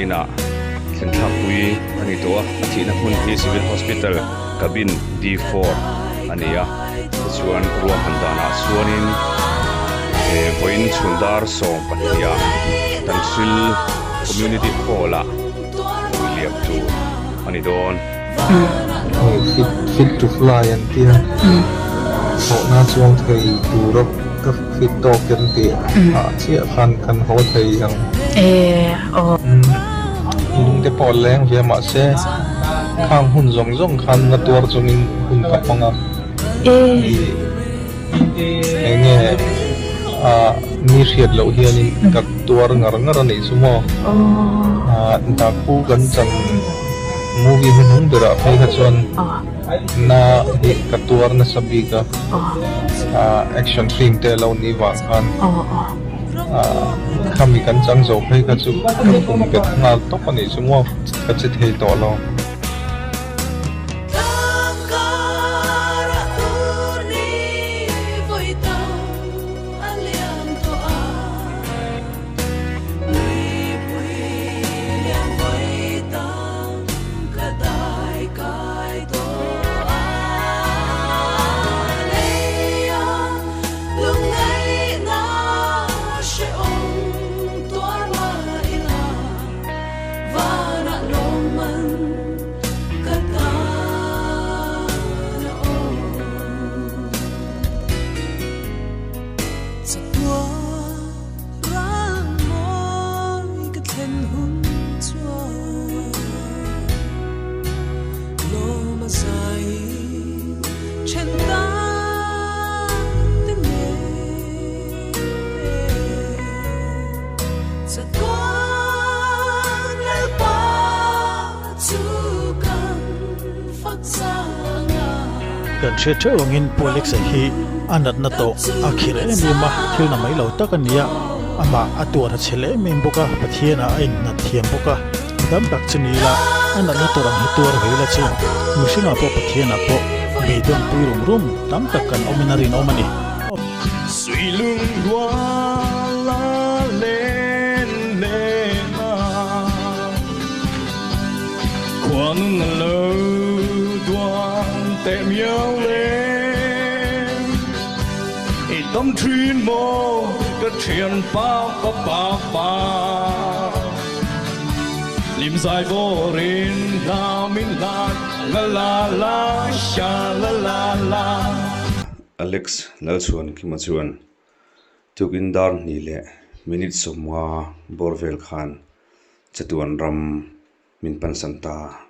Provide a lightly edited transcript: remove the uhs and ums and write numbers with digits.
ina thlamuan ani to athina hun hi civil hospital cabin D4 ania chuan ruam handana suanin voin chundar song pahia tansil community hall a liap tu ani don fit to fly and tia ho na chuang thei tu ro ka fit to ken ti chia kan ho thei yang lung te pol leng je ma se khang hun zong khan na tur chungin hun ka panga enge ni riat lo hianin ka tur ngar nei sumo ta ku kan chan movie hun dera phai kha chuan na hi ka tur na sabi ka action film te lo ni wa khan kami kan chang zo phai ka chu kum pet ngal to pani sumo ka che thei to lo kan theatre wangin Alex hi anat na to akhire mi ma thil na mai lo takania ama atur chele mi boka pathiana ain na thiam boka dam tak chini la anat na to rang hi tur veila chi musinga po pathiana po be don puirum rum tam tak kan ominarin omani suilung wa la len ne ma quan lo duan te miao le i tâm thuyền mô cái thuyền bao có ba lim dài vô rin la min la sha la Alex Lalchhuankima chuan tukindar ni le minute somwa borvel khan chatuan ram min pan santa